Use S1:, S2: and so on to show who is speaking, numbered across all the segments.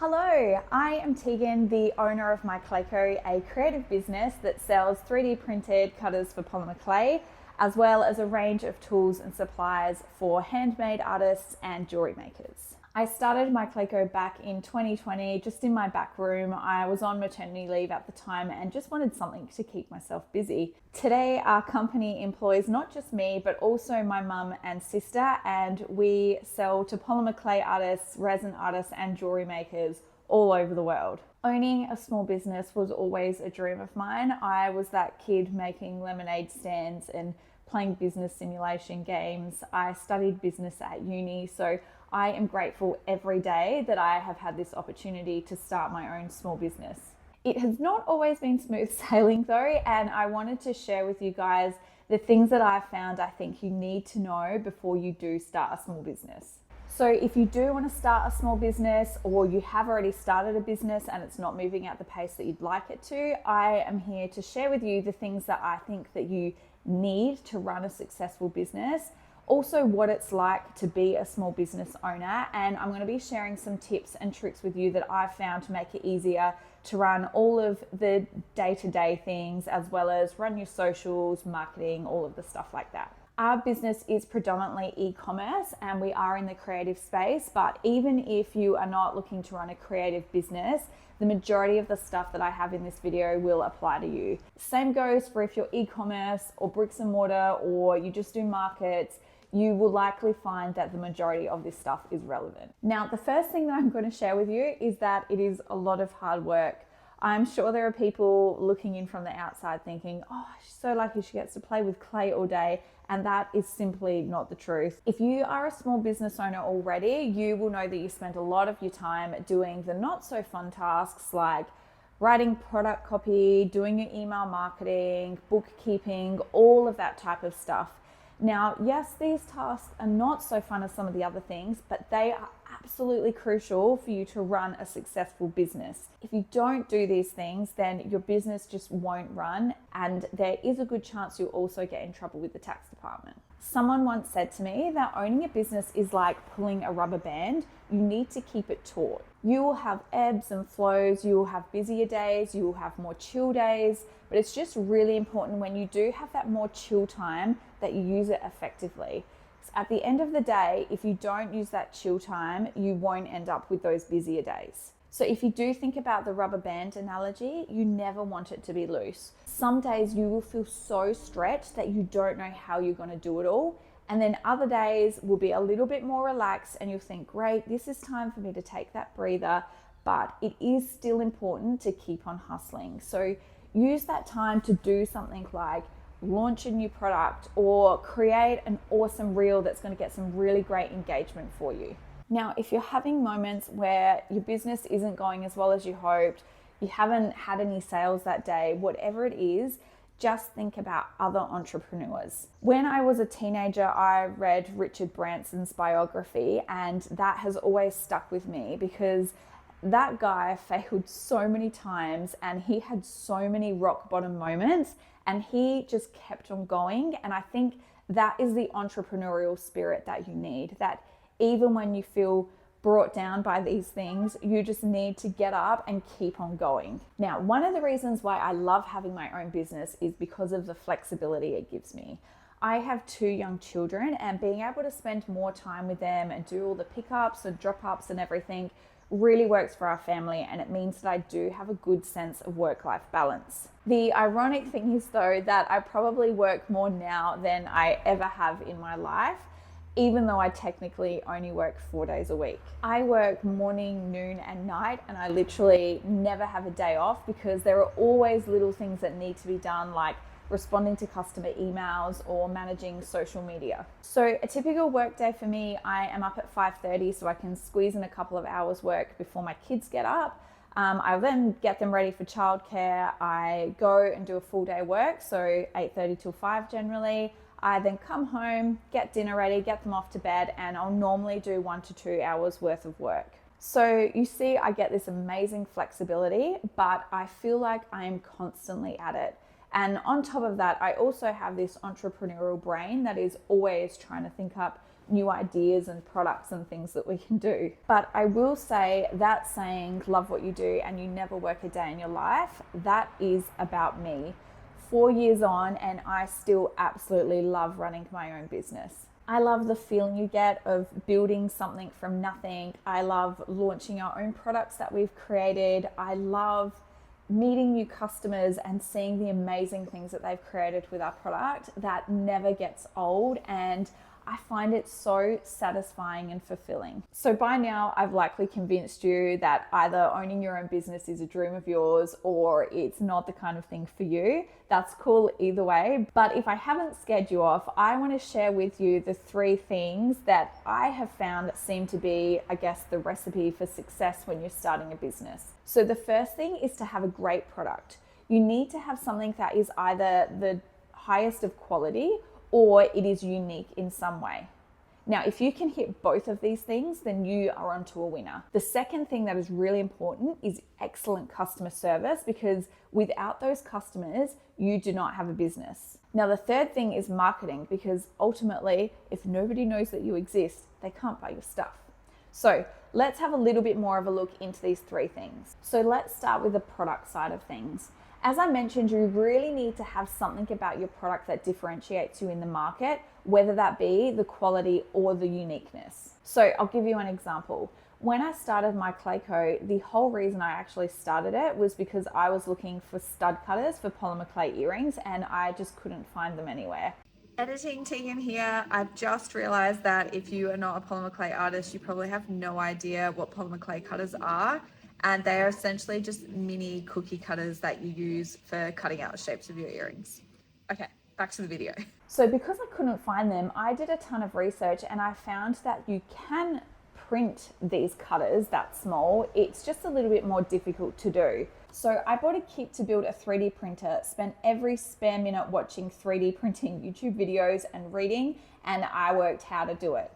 S1: Hello, I am Tegan, the owner of MyClayCo, a creative business that sells 3D printed cutters for polymer clay, as well as a range of tools and supplies for handmade artists and jewelry makers. I started MyClayCo back in 2020, just in my back room. I was on maternity leave at the time and just wanted something to keep myself busy. Today, our company employs not just me, but also my mum and sister, and we sell to polymer clay artists, resin artists, and jewelry makers all over the world. Owning a small business was always a dream of mine. I was that kid making lemonade stands and playing business simulation games. I studied business at uni, so I am grateful every day that I have had this opportunity to start my own small business. It has not always been smooth sailing though, and I wanted to share with you guys the things that I found I think you need to know before you do start a small business. So if you do want to start a small business, or you have already started a business and it's not moving at the pace that you'd like it to, I am here to share with you the things that I think that you need to run a successful business. Also, what it's like to be a small business owner, and I'm going to be sharing some tips and tricks with you that I've found to make it easier to run all of the day-to-day things, as well as run your socials, marketing, all of the stuff like that. Our business is predominantly e-commerce and we are in the creative space, but even if you are not looking to run a creative business, the majority of the stuff that I have in this video will apply to you. Same goes for if you're e-commerce or bricks and mortar, or you just do markets. You will likely find that the majority of this stuff is relevant. Now, the first thing that I'm going to share with you is that it is a lot of hard work. I'm sure there are people looking in from the outside thinking, oh, she's so lucky she gets to play with clay all day. And that is simply not the truth. If you are a small business owner already, you will know that you spend a lot of your time doing the not so fun tasks like writing product copy, doing your email marketing, bookkeeping, all of that type of stuff. Now, yes, these tasks are not so fun as some of the other things, but they are absolutely crucial for you to run a successful business. If you don't do these things, then your business just won't run, and there is a good chance you'll also get in trouble with the tax department. Someone once said to me that owning a business is like pulling a rubber band. You need to keep it taut. You will have ebbs and flows, you will have busier days, you will have more chill days, but it's just really important when you do have that more chill time that you use it effectively. So at the end of the day, if you don't use that chill time, you won't end up with those busier days. So if you do think about the rubber band analogy, you never want it to be loose. Some days you will feel so stretched that you don't know how you're going to do it all. And then other days will be a little bit more relaxed and you'll think, great, this is time for me to take that breather, but it is still important to keep on hustling. So use that time to do something like launch a new product or create an awesome reel that's going to get some really great engagement for you. Now, if you're having moments where your business isn't going as well as you hoped, you haven't had any sales that day, whatever it is, just think about other entrepreneurs. When I was a teenager, I read Richard Branson's biography, and that has always stuck with me because that guy failed so many times and he had so many rock bottom moments, and he just kept on going. And I think that is the entrepreneurial spirit that you need, that even when you feel brought down by these things, you just need to get up and keep on going. Now, one of the reasons why I love having my own business is because of the flexibility it gives me. I have 2 young children, and being able to spend more time with them and do all the pickups and drop-ups and everything really works for our family, and it means that I do have a good sense of work-life balance. The ironic thing is though that I probably work more now than I ever have in my life, even though I technically only work 4 days a week. I work morning, noon, and night, and I literally never have a day off because there are always little things that need to be done, like responding to customer emails or managing social media. So a typical work day for me, I am up at 5:30 so I can squeeze in a couple of hours work before my kids get up. I then get them ready for childcare. I go and do a full day work, so 8:30 till 5 generally. I then come home, get dinner ready, get them off to bed, and I'll normally do 1 to 2 hours worth of work. So you see, I get this amazing flexibility, but I feel like I am constantly at it. And on top of that, I also have this entrepreneurial brain that is always trying to think up new ideas and products and things that we can do. But I will say that saying, love what you do and you never work a day in your life, that is about me. 4 years on, and I still absolutely love running my own business. I love the feeling you get of building something from nothing. I love launching our own products that we've created. I love meeting new customers and seeing the amazing things that they've created with our product. That never gets old, and I find it so satisfying and fulfilling. So by now, I've likely convinced you that either owning your own business is a dream of yours or it's not the kind of thing for you. That's cool either way. But if I haven't scared you off, I want to share with you the 3 things that I have found that seem to be, I guess, the recipe for success when you're starting a business. So the first thing is to have a great product. You need to have something that is either the highest of quality or it is unique in some way. Now, if you can hit both of these things, then you are onto a winner. The second thing that is really important is excellent customer service, because without those customers, you do not have a business. Now, the third thing is marketing, because ultimately, if nobody knows that you exist, they can't buy your stuff. So let's have a little bit more of a look into these 3 things. So let's start with the product side of things. As I mentioned, you really need to have something about your product that differentiates you in the market, whether that be the quality or the uniqueness. So I'll give you an example. When I started MyClayCo, the whole reason I actually started it was because I was looking for stud cutters for polymer clay earrings and I just couldn't find them anywhere. Editing Tegan here. I've just realized that if you are not a polymer clay artist, you probably have no idea what polymer clay cutters are. And they are essentially just mini cookie cutters that you use for cutting out the shapes of your earrings. Okay, back to the video. So because I couldn't find them, I did a ton of research and I found that you can print these cutters that small. It's just a little bit more difficult to do. So I bought a kit to build a 3D printer, spent every spare minute watching 3D printing YouTube videos and reading, and I worked how to do it.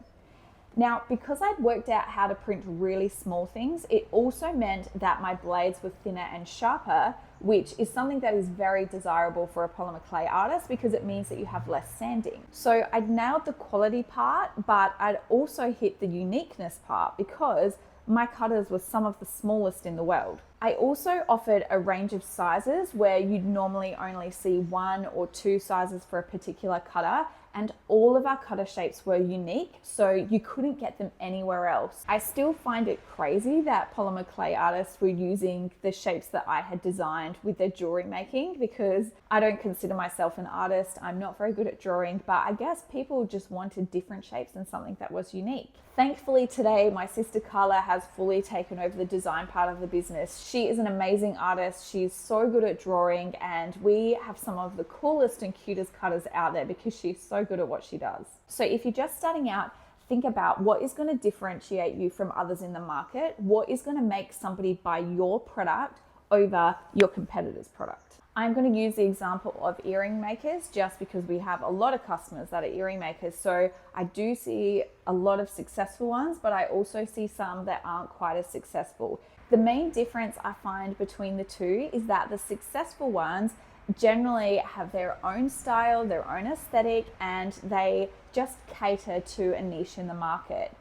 S1: Now, because I'd worked out how to print really small things, it also meant that my blades were thinner and sharper, which is something that is very desirable for a polymer clay artist because it means that you have less sanding. So I'd nailed the quality part, but I'd also hit the uniqueness part because my cutters were some of the smallest in the world. I also offered a range of sizes where you'd normally only see 1 or 2 sizes for a particular cutter, and all of our cutter shapes were unique, so you couldn't get them anywhere else. I still find it crazy that polymer clay artists were using the shapes that I had designed with their jewelry making, because I don't consider myself an artist. I'm not very good at drawing, but I guess people just wanted different shapes and something that was unique. Thankfully today, my sister Carla has fully taken over the design part of the business. She is an amazing artist. She's so good at drawing, and we have some of the coolest and cutest cutters out there because she's so good at what she does. So if you're just starting out, think about what is going to differentiate you from others in the market. What is going to make somebody buy your product over your competitor's product? I'm going to use the example of earring makers just because we have a lot of customers that are earring makers. So I do see a lot of successful ones, but I also see some that aren't quite as successful. The main difference I find between the two is that the successful ones generally have their own style, their own aesthetic, and they just cater to a niche in the market.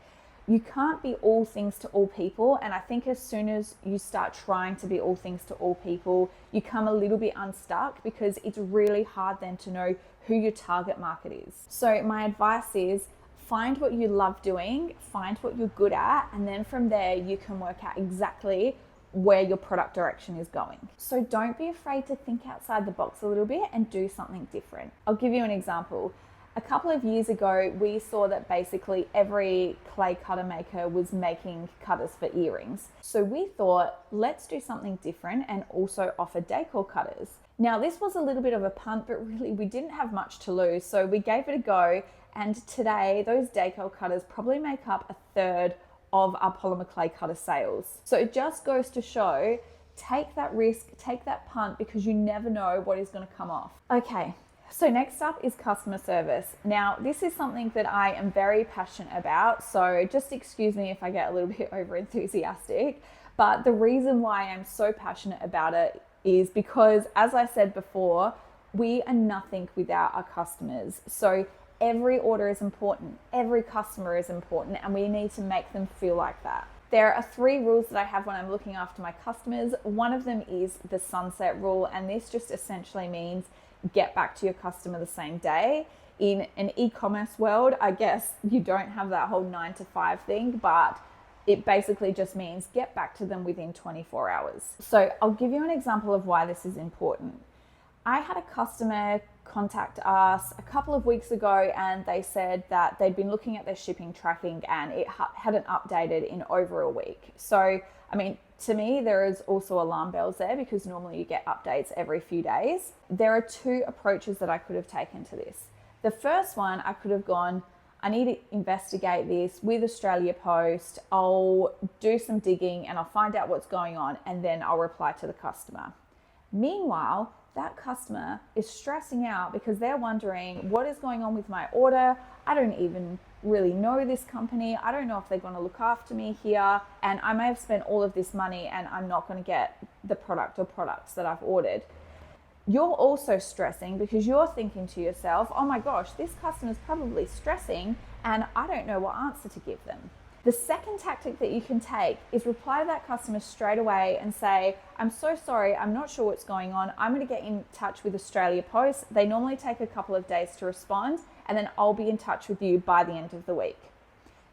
S1: You can't be all things to all people, and I think as soon as you start trying to be all things to all people, you come a little bit unstuck because it's really hard then to know who your target market is. So my advice is find what you love doing, find what you're good at, and then from there you can work out exactly where your product direction is going. So don't be afraid to think outside the box a little bit and do something different. I'll give you an example. A couple of years ago, we saw that basically every clay cutter maker was making cutters for earrings. So we thought, let's do something different and also offer decor cutters. Now, this was a little bit of a punt, but really we didn't have much to lose. So we gave it a go. And today, those decor cutters probably make up 1/3 of our polymer clay cutter sales. So it just goes to show, take that risk, take that punt, because you never know what is going to come off. Okay. So next up is customer service. Now, this is something that I am very passionate about, so just excuse me if I get a little bit over enthusiastic, but the reason why I'm so passionate about it is because, as I said before, we are nothing without our customers. So Every order is important, every customer is important, and we need to make them feel like that. There are 3 rules that I have when I'm looking after my customers. One of them is the sunset rule, and this just essentially means get back to your customer the same day. In an e-commerce world, I guess you don't have that whole 9 to 5 thing, but it basically just means get back to them within 24 hours. So I'll give you an example of why this is important. I had a customer contact us a couple of weeks ago, and they said that they'd been looking at their shipping tracking and it hadn't updated in over a week. So, I mean, to me, there is also alarm bells there, because normally you get updates every few days. There are 2 approaches that I could have taken to this. The first one, I could have gone, I need to investigate this with Australia Post. I'll do some digging and I'll find out what's going on, and then I'll reply to the customer. Meanwhile, that customer is stressing out because they're wondering, what is going on with my order? I don't even really know this company. I don't know if they're going to look after me here. And I may have spent all of this money and I'm not going to get the product or products that I've ordered. You're also stressing because you're thinking to yourself, oh my gosh, this customer's probably stressing and I don't know what answer to give them. The second tactic that you can take is reply to that customer straight away and say, I'm so sorry, I'm not sure what's going on. I'm going to get in touch with Australia Post. They normally take a couple of days to respond, and then I'll be in touch with you by the end of the week.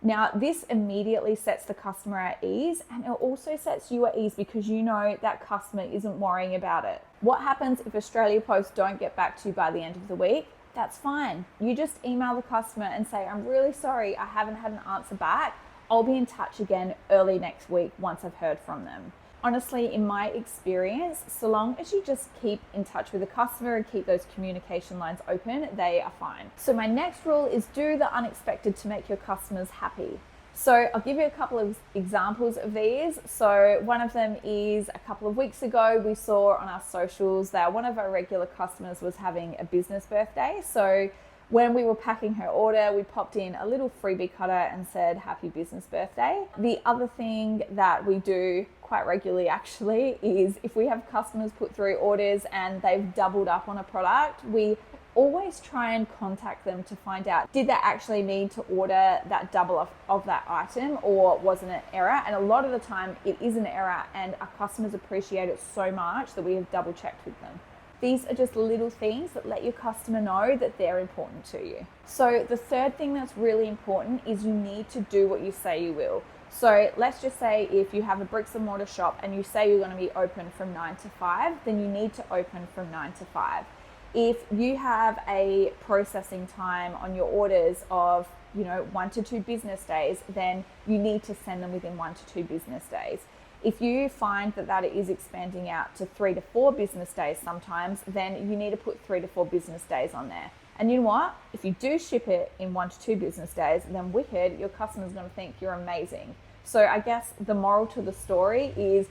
S1: Now, this immediately sets the customer at ease, and it also sets you at ease because you know that customer isn't worrying about it. What happens if Australia Post don't get back to you by the end of the week? That's fine. You just email the customer and say, I'm really sorry, I haven't had an answer back. I'll be in touch again early next week once I've heard from them. Honestly, in my experience, so long as you just keep in touch with the customer and keep those communication lines open, they are fine. So my next rule is do the unexpected to make your customers happy. So I'll give you a couple of examples of these. So one of them is a couple of weeks ago, we saw on our socials that one of our regular customers was having a business birthday. So when we were packing her order, we popped in a little freebie cutter and said, happy business birthday. The other thing that we do quite regularly actually is if we have customers put through orders and they've doubled up on a product, we always try and contact them to find out, did they actually need to order that double of that item, or was it an error? And a lot of the time it is an error, and our customers appreciate it so much that we have double checked with them. These are just little things that let your customer know that they're important to you. So the third thing that's really important is you need to do what you say you will. So let's just say if you have a bricks and mortar shop and you say you're going to be open from 9 to 5, then you need to open from 9 to 5. If you have a processing time on your orders of 1 to 2 business days, then you need to send them within 1 to 2 business days. If you find that it is expanding out to 3 to 4 business days sometimes, then you need to put 3 to 4 business days on there. And you know what? If you do ship it in 1 to 2 business days, then wicked, your customer's going to think you're amazing. So I guess the moral to the story is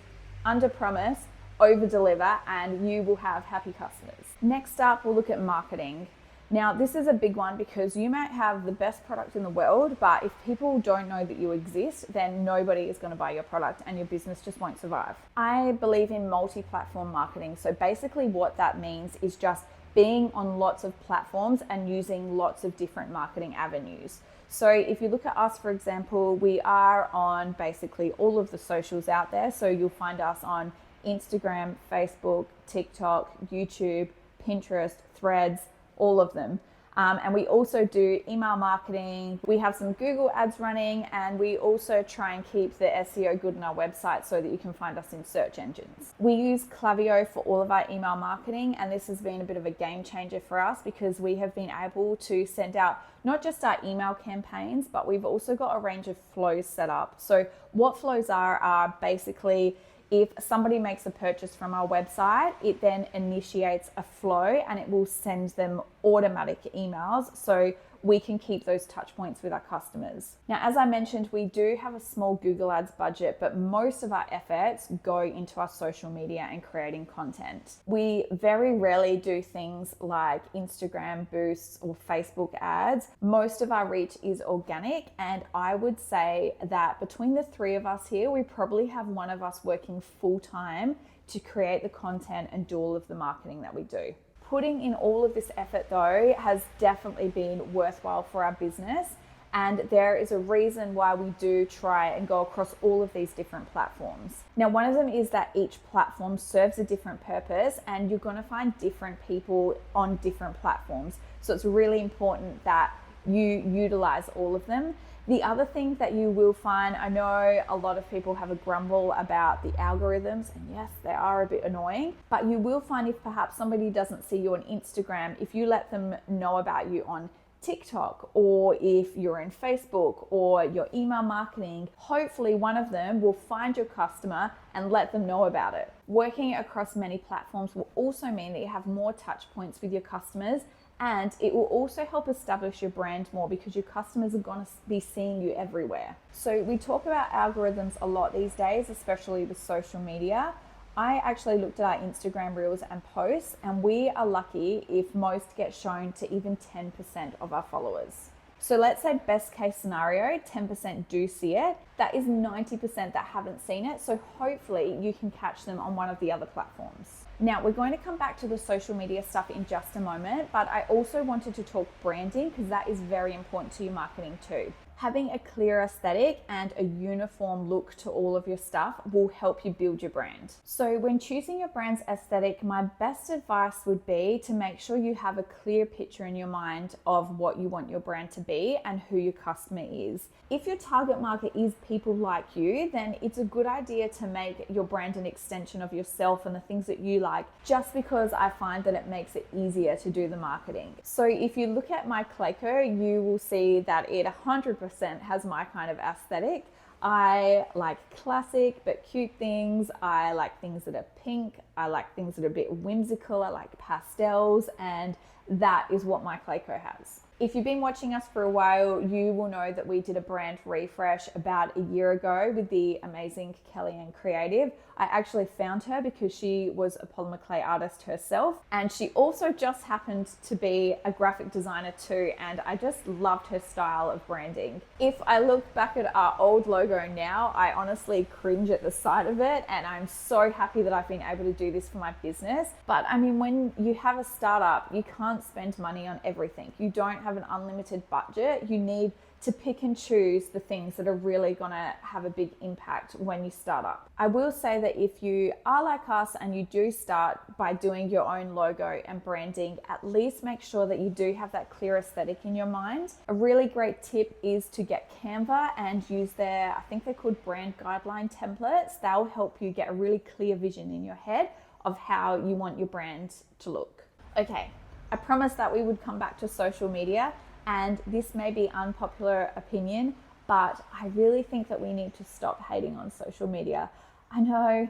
S1: under promise, over deliver, and you will have happy customers. Next up, we'll look at marketing. Now, this is a big one because you might have the best product in the world, but if people don't know that you exist, then nobody is going to buy your product and your business just won't survive. I believe in multi-platform marketing. So basically what that means is just being on lots of platforms and using lots of different marketing avenues. So if you look at us, for example, we are on basically all of the socials out there. So you'll find us on Instagram, Facebook, TikTok, YouTube, Pinterest, Threads, all of them. And we also do email marketing. We have some Google ads running, and we also try and keep the SEO good on our website so that you can find us in search engines. We use Klaviyo for all of our email marketing, and this has been a bit of a game changer for us because we have been able to send out not just our email campaigns, but we've also got a range of flows set up. So what flows are basically, if somebody makes a purchase from our website, it then initiates a flow and it will send them automatic emails so we can keep those touch points with our customers. Now, as I mentioned, we do have a small Google Ads budget, but most of our efforts go into our social media and creating content. We very rarely do things like Instagram boosts or Facebook ads. Most of our reach is organic, and I would say that between the 3 of us here, we probably have one of us working full time to create the content and do all of the marketing that we do. Putting in all of this effort though has definitely been worthwhile for our business, and there is a reason why we do try and go across all of these different platforms. Now, one of them is that each platform serves a different purpose, and you're going to find different people on different platforms. So it's really important that you utilize all of them. The other thing that you will find, I know a lot of people have a grumble about the algorithms, and yes, they are a bit annoying, but you will find if perhaps somebody doesn't see you on Instagram, if you let them know about you on TikTok, or if you're in Facebook or your email marketing, hopefully one of them will find your customer and let them know about it. Working across many platforms will also mean that you have more touch points with your customers, and it will also help establish your brand more because your customers are going to be seeing you everywhere. So we talk about algorithms a lot these days, especially with social media. I actually looked at our Instagram reels and posts, and we are lucky if most get shown to even 10% of our followers. So let's say best case scenario, 10% do see it. That is 90% that haven't seen it. So hopefully you can catch them on one of the other platforms. Now, we're going to come back to the social media stuff in just a moment, but I also wanted to talk branding because that is very important to your marketing too. Having a clear aesthetic and a uniform look to all of your stuff will help you build your brand. So when choosing your brand's aesthetic, my best advice would be to make sure you have a clear picture in your mind of what you want your brand to be and who your customer is. If your target market is people like you, then it's a good idea to make your brand an extension of yourself and the things that you like, just because I find that it makes it easier to do the marketing. So if you look at MyClayCo, you will see that it 100% has my kind of aesthetic. I like classic but cute things. I like things that are pink. I like things that are a bit whimsical. I like pastels, and that is what MyClayCo has. If you've been watching us for a while, you will know that we did a brand refresh about a year ago with the amazing Kellyanne Creative. I actually found her because she was a polymer clay artist herself, and she also just happened to be a graphic designer too, and I just loved her style of branding. If I look back at our old logo now, I honestly cringe at the sight of it, and I'm so happy that I've been able to do this for my business. But I mean, when you have a startup, you can't spend money on everything. You don't have an unlimited budget. You need to pick and choose the things that are really gonna have a big impact when you start up. I will say that if you are like us and you do start by doing your own logo and branding, at least make sure that you do have that clear aesthetic in your mind. A really great tip is to get Canva and use their, I think they're called brand guideline templates. They'll help you get a really clear vision in your head of how you want your brand to look. Okay, I promised that we would come back to social media, and this may be unpopular opinion, but I really think that we need to stop hating on social media. I know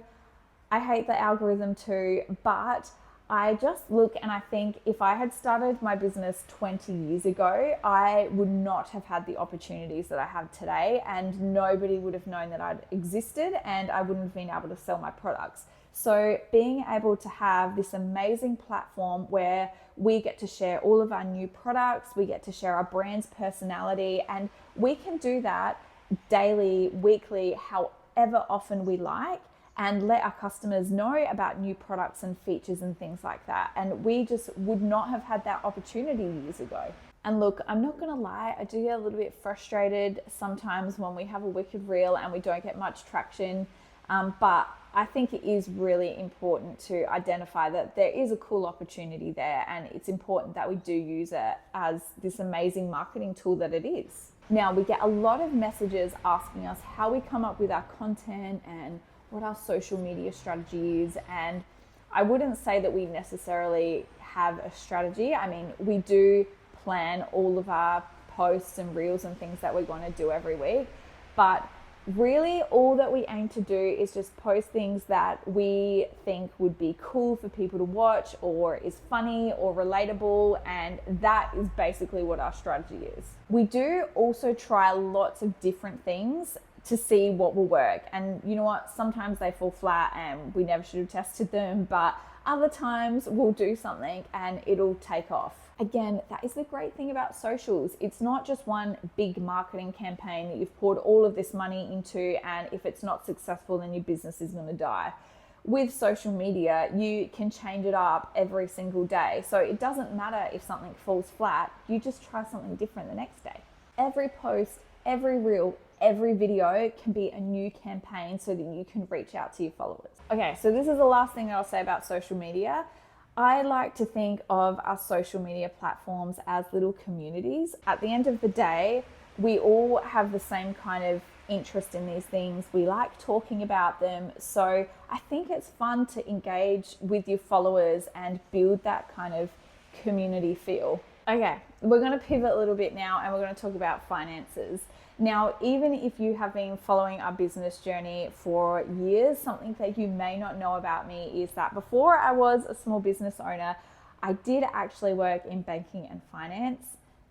S1: I hate the algorithm too, but I just look and I think if I had started my business 20 years ago, I would not have had the opportunities that I have today, and nobody would have known that I'd existed, and I wouldn't have been able to sell my products. So being able to have this amazing platform where we get to share all of our new products, we get to share our brand's personality, and we can do that daily, weekly, however often we like, and let our customers know about new products and features and things like that. And we just would not have had that opportunity years ago. And look, I'm not gonna lie, I do get a little bit frustrated sometimes when we have a wicked reel and we don't get much traction, but I think it is really important to identify that there is a cool opportunity there, and it's important that we do use it as this amazing marketing tool that it is. Now, we get a lot of messages asking us how we come up with our content and what our social media strategy is, and I wouldn't say that we necessarily have a strategy. I mean, we do plan all of our posts and reels and things that we're going to do every week, but really all that we aim to do is just post things that we think would be cool for people to watch, or is funny or relatable, and that is basically what our strategy is. We do also try lots of different things to see what will work, and you know what, sometimes they fall flat and we never should have tested them, but other times we'll do something and it'll take off. Again, that is the great thing about socials. It's not just one big marketing campaign that you've poured all of this money into, and if it's not successful, then your business is going to die. with social media, you can change it up every single day. So it doesn't matter if something falls flat, you just try something different the next day. Every post, every reel, every video can be a new campaign so that you can reach out to your followers. Okay, so this is the last thing I'll say about social media. I like to think of our social media platforms as little communities. At the end of the day, we all have the same kind of interest in these things. We like talking about them. So I think it's fun to engage with your followers and build that kind of community feel. Okay, we're going to pivot a little bit now and we're going to talk about finances. Now, even if you have been following our business journey for years, something that you may not know about me is that before I was a small business owner, I did actually work in banking and finance.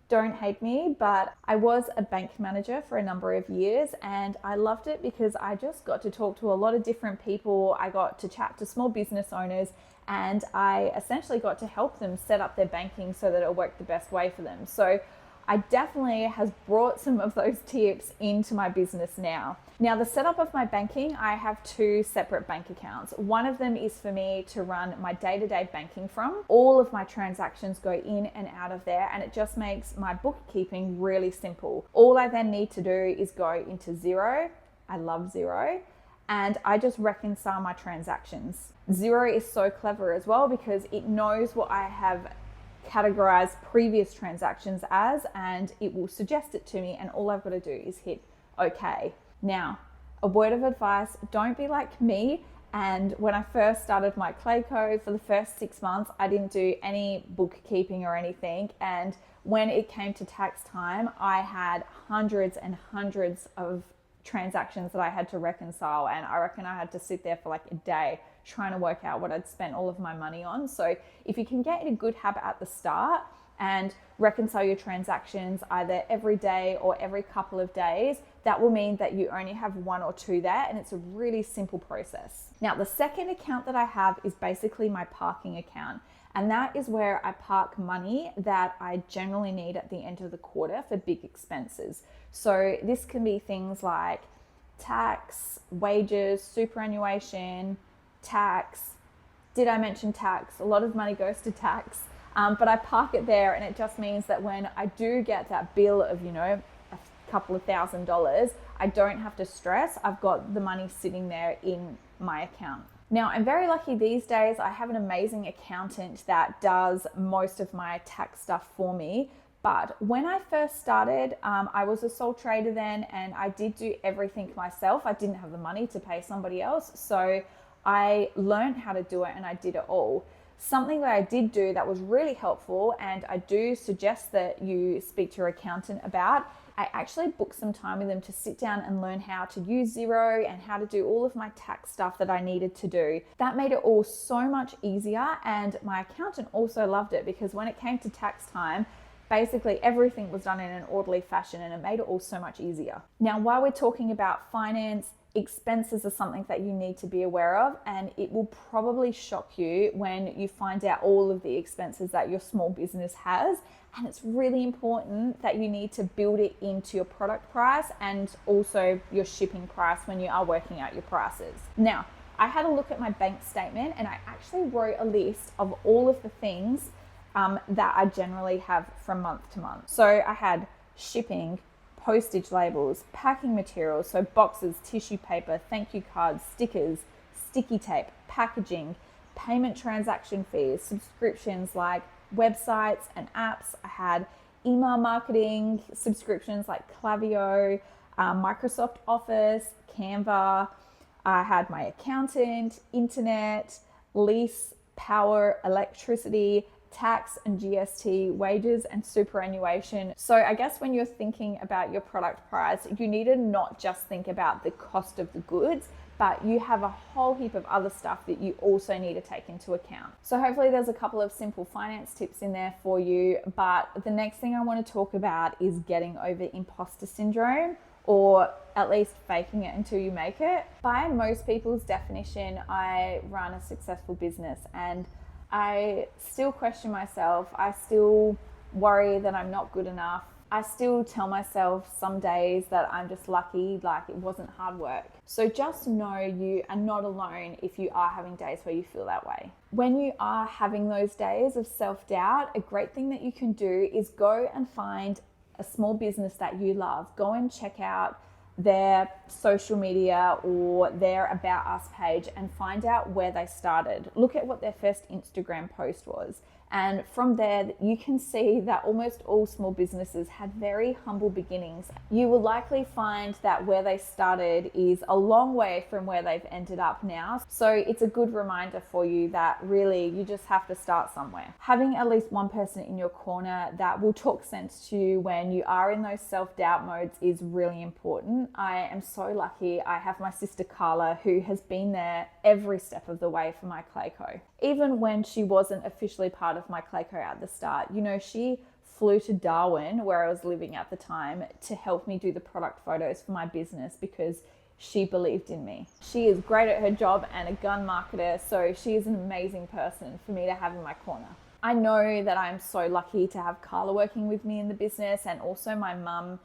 S1: Don't hate me, but I was a bank manager for a number of years and I loved it because I just got to talk to a lot of different people. I got to chat to small business owners and I essentially got to help them set up their banking so that it worked the best way for them. So I definitely has brought some of those tips into my business now. Now, the setup of my banking, I have 2 separate bank accounts. One of them is for me to run my day-to-day banking from. All of my transactions go in and out of there, and it just makes my bookkeeping really simple. All I then need to do is go into Xero. I love Xero. And I just reconcile my transactions. Xero is so clever as well because it knows what I have categorized previous transactions as, and it will suggest it to me, and all I've got to do is hit OK. Now, a word of advice, don't be like me. And when I first started MyClayCo, for the first 6 months, I didn't do any bookkeeping or anything. And when it came to tax time, I had hundreds and hundreds of transactions that I had to reconcile, and I reckon I had to sit there for like a day trying to work out what I'd spent all of my money on. So if you can get in a good habit at the start and reconcile your transactions either every day or every couple of days, that will mean that you only have 1 or 2 there, and it's a really simple process. Now, the second account that I have is basically my parking account, and that is where I park money that I generally need at the end of the quarter for big expenses. So this can be things like tax, wages, superannuation, tax. Did I mention tax? A lot of money goes to tax, but I park it there, and it just means that when I do get that bill of, a couple of $1,000s, I don't have to stress. I've got the money sitting there in my account. Now, I'm very lucky these days. I have an amazing accountant that does most of my tax stuff for me. But when I first started, I was a sole trader then, and I did do everything myself. I didn't have the money to pay somebody else. So I learned how to do it, and I did it all. Something that I did do that was really helpful, and I do suggest that you speak to your accountant about, I actually booked some time with them to sit down and learn how to use Xero and how to do all of my tax stuff that I needed to do. That made it all so much easier, and my accountant also loved it because when it came to tax time, basically everything was done in an orderly fashion, and it made it all so much easier. Now, while we're talking about finance, expenses are something that you need to be aware of, and it will probably shock you when you find out all of the expenses that your small business has. And it's really important that you need to build it into your product price and also your shipping price when you are working out your prices. Now, I had a look at my bank statement, and I actually wrote a list of all of the things that I generally have from month to month. So I had shipping, postage labels, packing materials, so boxes, tissue paper, thank you cards, stickers, sticky tape, packaging, payment transaction fees, subscriptions like websites and apps. I had email marketing subscriptions like Klaviyo, Microsoft Office, Canva. I had my accountant, internet, lease, power, electricity, tax and GST, wages and superannuation. So I guess when you're thinking about your product price, you need to not just think about the cost of the goods, but you have a whole heap of other stuff that you also need to take into account. So hopefully there's a couple of simple finance tips in there for you, but the next thing I want to talk about is getting over imposter syndrome, or at least faking it until you make it. By most people's definition, I run a successful business, and I still question myself. I still worry that I'm not good enough. I still tell myself some days that I'm just lucky, like it wasn't hard work. So just know you are not alone if you are having days where you feel that way. When you are having those days of self-doubt, a great thing that you can do is go and find a small business that you love. Go and check out their social media or their About Us page and find out where they started. Look at what their first Instagram post was. And from there, you can see that almost all small businesses had very humble beginnings. You will likely find that where they started is a long way from where they've ended up now. So it's a good reminder for you that really you just have to start somewhere. Having at least one person in your corner that will talk sense to you when you are in those self-doubt modes is really important. I am so lucky. I have my sister Carla, who has been there every step of the way for MyClayCo. Even when she wasn't officially part of MyClayCo at the start, you know, she flew to Darwin, where I was living at the time, to help me do the product photos for my business because she believed in me. She is great at her job and a gun marketer, so she is an amazing person for me to have in my corner. I know that I'm so lucky to have Carla working with me in the business, and also my mum,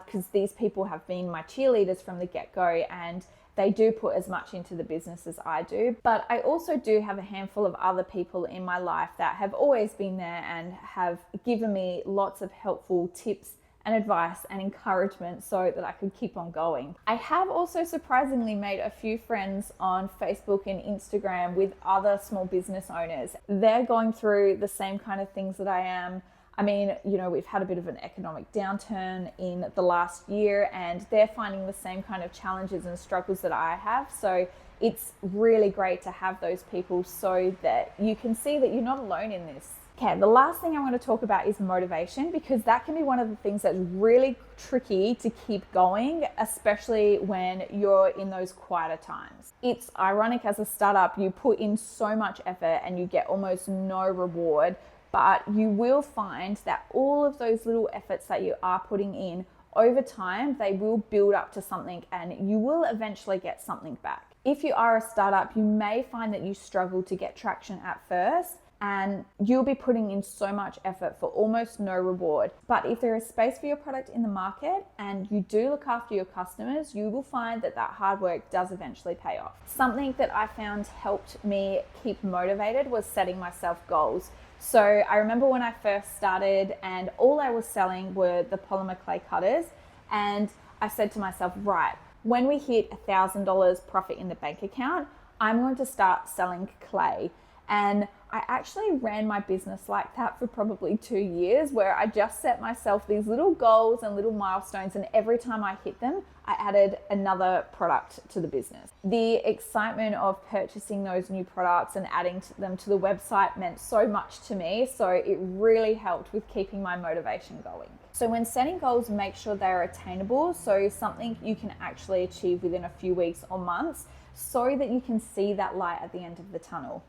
S1: because these people have been my cheerleaders from the get-go, and they do put as much into the business as I do. But I also do have a handful of other people in my life that have always been there and have given me lots of helpful tips and advice and encouragement so that I could keep on going. I have also surprisingly made a few friends on Facebook and Instagram with other small business owners. They're going through the same kind of things that I am. I mean, you know, we've had a bit of an economic downturn in the last year, and they're finding the same kind of challenges and struggles that I have. So it's really great to have those people so that you can see that you're not alone in this. Okay, the last thing I want to talk about is motivation, because that can be one of the things that's really tricky to keep going, especially when you're in those quieter times. It's ironic, as a startup, you put in so much effort and you get almost no reward. But you will find that all of those little efforts that you are putting in, over time, they will build up to something and you will eventually get something back. If you are a startup, you may find that you struggle to get traction at first, and you'll be putting in so much effort for almost no reward. But if there is space for your product in the market and you do look after your customers, you will find that that hard work does eventually pay off. Something that I found helped me keep motivated was setting myself goals. So I remember when I first started and all I was selling were the polymer clay cutters, and I said to myself, right, when we hit $1,000 profit in the bank account, I'm going to start selling clay. And I actually ran my business like that for probably 2 years, where I just set myself these little goals and little milestones, and every time I hit them, I added another product to the business. The excitement of purchasing those new products and adding them to the website meant so much to me, so it really helped with keeping my motivation going. So when setting goals, make sure they're attainable, so something you can actually achieve within a few weeks or months, so that you can see that light at the end of the tunnel.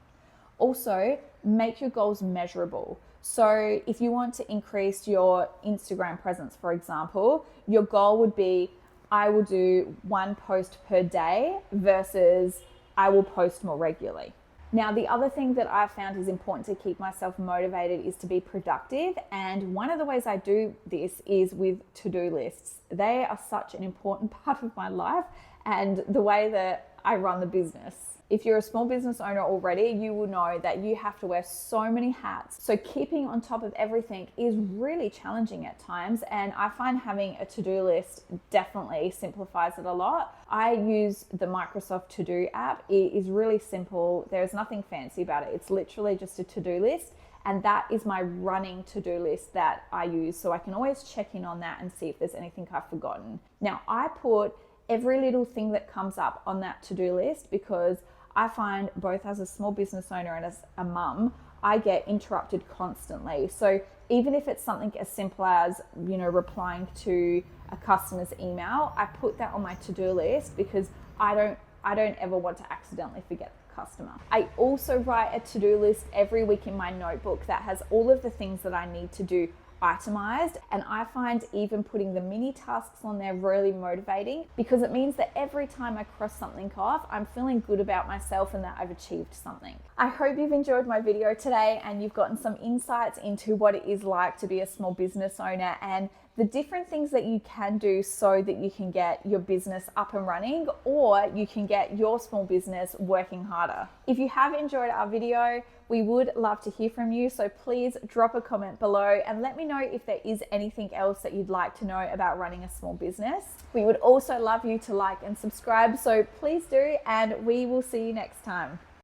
S1: Also, make your goals measurable. So if you want to increase your Instagram presence, for example, your goal would be, I will do 1 post per day versus I will post more regularly. Now, the other thing that I found is important to keep myself motivated is to be productive. And one of the ways I do this is with to-do lists. They are such an important part of my life and the way that I run the business. If you're a small business owner already, you will know that you have to wear so many hats. So keeping on top of everything is really challenging at times. And I find having a to-do list definitely simplifies it a lot. I use the Microsoft To-Do app. It is really simple. There's nothing fancy about it. It's literally just a to-do list. And that is my running to-do list that I use. So I can always check in on that and see if there's anything I've forgotten. Now, I put every little thing that comes up on that to-do list because I find both as a small business owner and as a mum, I get interrupted constantly. So even if it's something as simple as, replying to a customer's email, I put that on my to-do list because I don't ever want to accidentally forget the customer. I also write a to-do list every week in my notebook that has all of the things that I need to do itemized, and I find even putting the mini tasks on there really motivating because it means that every time I cross something off, I'm feeling good about myself and that I've achieved something. I hope you've enjoyed my video today and you've gotten some insights into what it is like to be a small business owner and the different things that you can do so that you can get your business up and running, or you can get your small business working harder. If you have enjoyed our video, we would love to hear from you. So please drop a comment below and let me know if there is anything else that you'd like to know about running a small business. We would also love you to like and subscribe. So please do, and we will see you next time.